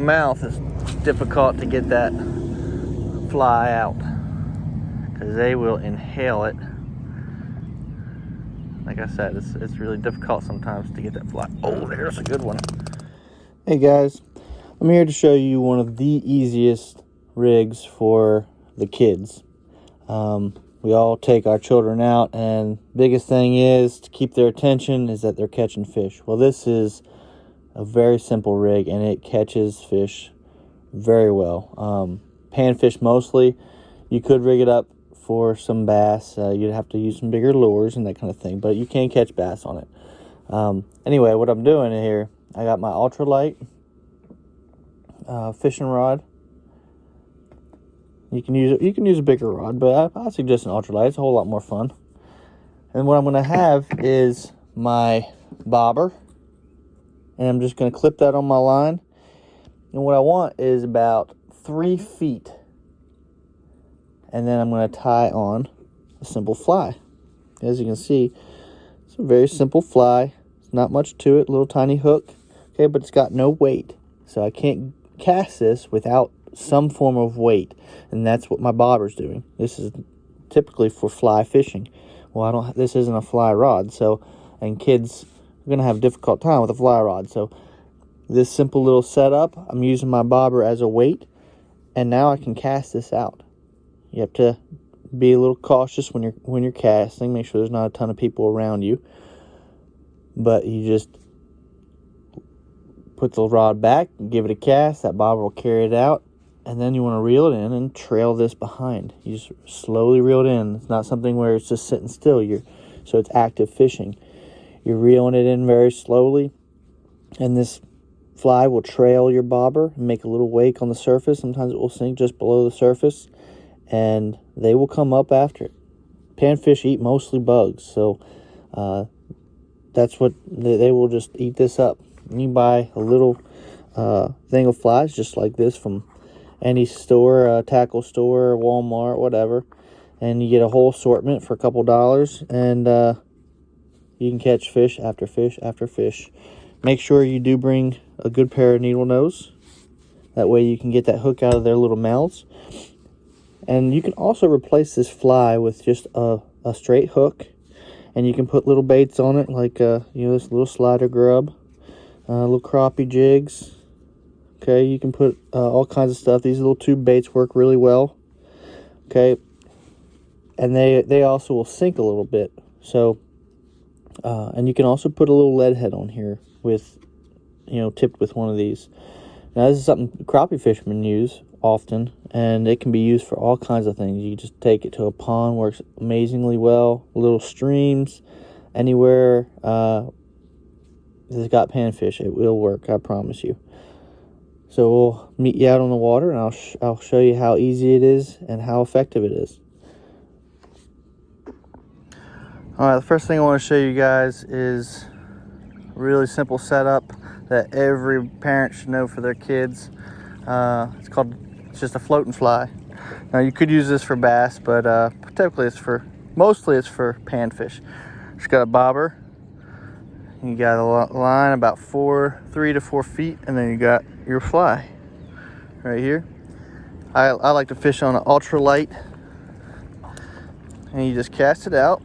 Mouth is difficult to get that fly out because they will inhale it. Like I said, it's really difficult sometimes to get that fly. Oh, there's a good one. Hey guys, I'm here to show you one of the easiest rigs for the kids. We all take our children out, and biggest thing is to keep their attention is that they're catching fish. Well, this is a very simple rig, and it catches fish very well. Panfish mostly. You could rig it up for some bass. You'd have to use some bigger lures and that kind of thing, but you can catch bass on it. Anyway, what I'm doing here, I got my ultralight fishing rod. You can use a bigger rod, but I suggest an ultralight. It's a whole lot more fun. And what I'm going to have is my bobber, and I'm just going to clip that on my line. And what I want is about 3 feet, and then I'm going to tie on a simple fly. As you can see, it's a very simple fly. It's not much to it, little tiny hook, okay, but it's got no weight, so I can't cast this without some form of weight, and that's what my bobber's doing. This is typically for fly fishing. Well, this isn't a fly rod, so, and kids are going to have a difficult time with a fly rod, so this simple little setup, I'm using my bobber as a weight, and now I can cast this out. You have to be a little cautious when you're casting. Make sure there's not a ton of people around you. But you just put the rod back, give it a cast, that bobber will carry it out, and then you want to reel it in and trail this behind. You just slowly reel it in. It's not something where it's just sitting still. So it's active fishing. You're reeling it in very slowly, and this fly will trail your bobber and make a little wake on the surface. Sometimes it will sink just below the surface, and they will come up after it. Panfish eat mostly bugs, so that's what they will just eat this up. You buy a little thing of flies just like this from any store, tackle store, Walmart, whatever, and you get a whole assortment for a couple dollars, and you can catch fish after fish after fish. Make sure you do bring a good pair of needle nose. That way you can get that hook out of their little mouths. And you can also replace this fly with just a straight hook. And you can put little baits on it, like this little slider grub, little crappie jigs. Okay, you can put all kinds of stuff. These little tube baits work really well. Okay, and they also will sink a little bit. So, and you can also put a little lead head on here with, tipped with one of these. Now, this is something crappie fishermen use often, and it can be used for all kinds of things. You just take it to a pond, works amazingly well. Little streams, anywhere that's got panfish, it will work, I promise you. So we'll meet you out on the water, and I'll show you how easy it is and how effective it is. Alright, the first thing I want to show you guys is a really simple setup that every parent should know for their kids. It's just a floating fly. Now you could use this for bass, but typically mostly it's for panfish. It's got a bobber. You got a line about 3 to 4 feet, and then you got your fly right here. I like to fish on an ultralight, and you just cast it out.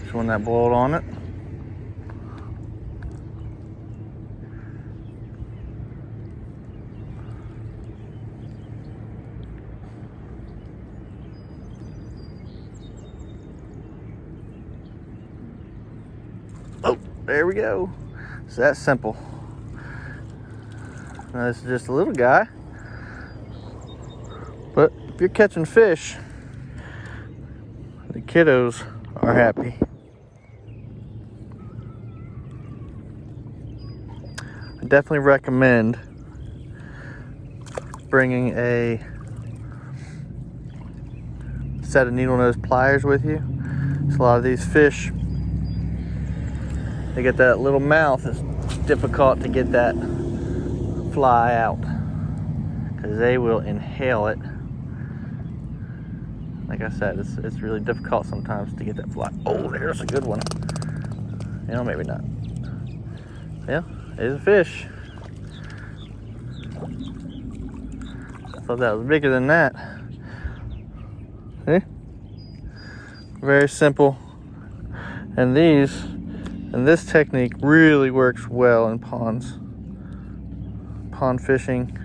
Just want that boiled on it. Oh, there we go. It's that simple. Now, this is just a little guy, but if you're catching fish, the kiddos are happy. I definitely recommend bringing a set of needle nose pliers with you. So a lot of these fish, they get that little mouth. It's difficult to get that fly out because they will inhale it. like I said, it's really difficult sometimes to get that fly. Oh, there's a good one. You know, maybe not. Yeah, it's a fish. I thought that was bigger than that. See? Very simple. And this technique really works well in ponds. Pond fishing.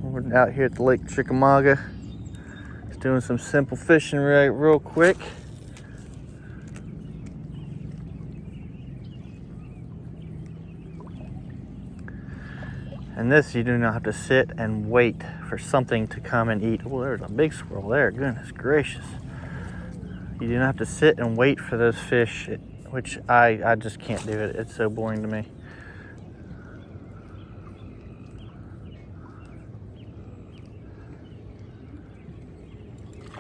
We're out here at the Lake Chickamauga. Just doing some simple fishing real quick. And this, you do not have to sit and wait for something to come and eat. Oh, there's a big squirrel there. Goodness gracious. You do not have to sit and wait for those fish, which I just can't do it. It's so boring to me.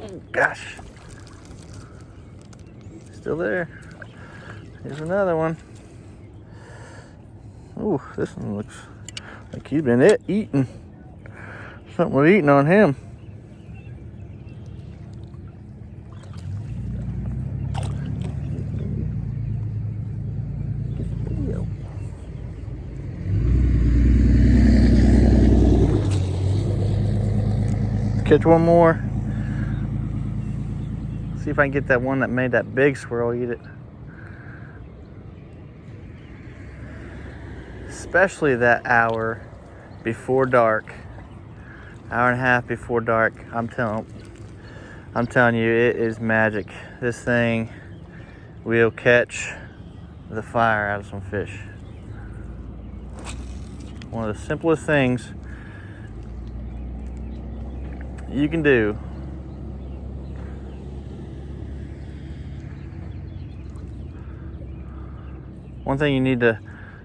Oh, gosh. Still there. Here's another one. Ooh, this one looks like he's been eating. Something was eating on him. Catch one more. See if I can get that one that made that big squirrel eat it. Especially that hour before dark. Hour and a half before dark. I'm telling you, it is magic. This thing will catch the fire out of some fish. One of the simplest things you can do. One thing you need to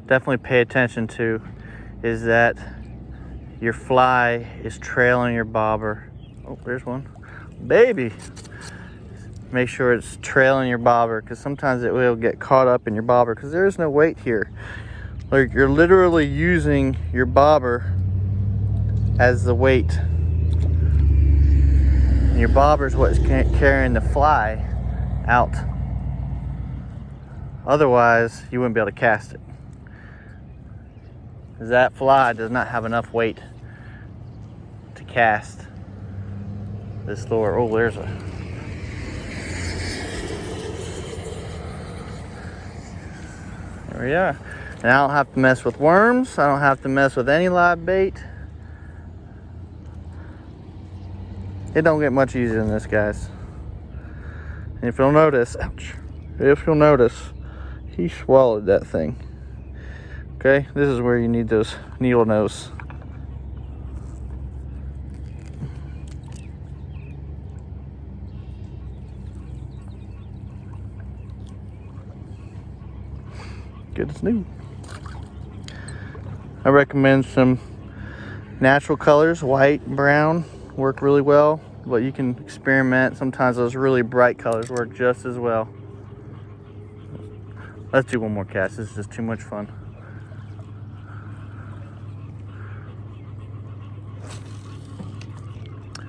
definitely pay attention to is that your fly is trailing your bobber. Oh, there's one. Baby! Make sure it's trailing your bobber, because sometimes it will get caught up in your bobber because there is no weight here. Like, you're literally using your bobber as the weight. And your bobber is what's carrying the fly out. Otherwise, you wouldn't be able to cast it. Because that fly does not have enough weight to cast this lure. Oh, there's a... There we are. And I don't have to mess with worms. I don't have to mess with any live bait. It don't get much easier than this, guys. And if you'll notice, ouch. If you'll notice, he swallowed that thing. Okay, this is where you need those needle nose. Good as new. I recommend some natural colors, white and brown, work really well, but you can experiment. Sometimes those really bright colors work just as well. Let's do one more cast. This is just too much fun.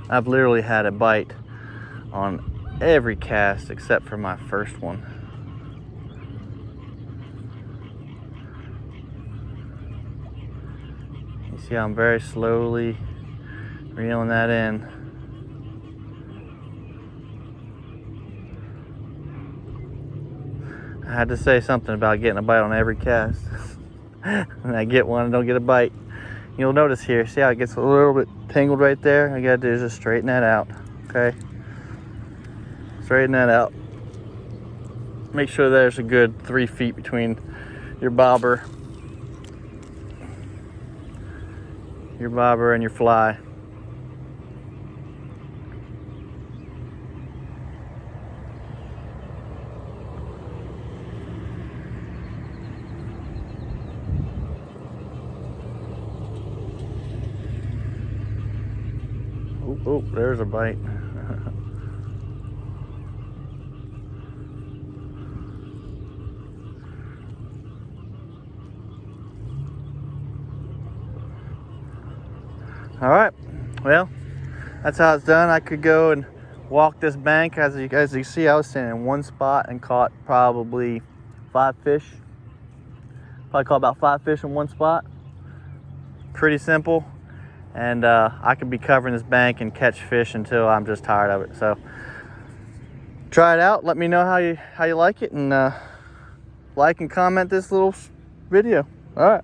I've literally had a bite on every cast except for my first one. You see how I'm very slowly reeling that in. I had to say something about getting a bite on every cast. And I get one and don't get a bite. You'll notice here, see how it gets a little bit tangled right there? All you gotta do is just straighten that out, okay? Straighten that out. Make sure there's a good 3 feet between your bobber and your fly. Oh, there's a bite. All right, well, that's how it's done. I could go and walked this bank. As you guys see, I was standing in one spot and caught probably 5 fish. Probably caught about 5 fish in one spot. Pretty simple. And I could be covering this bank and catch fish until I'm just tired of it. So try it out. Let me know how you like it, and like and comment this little video. All right.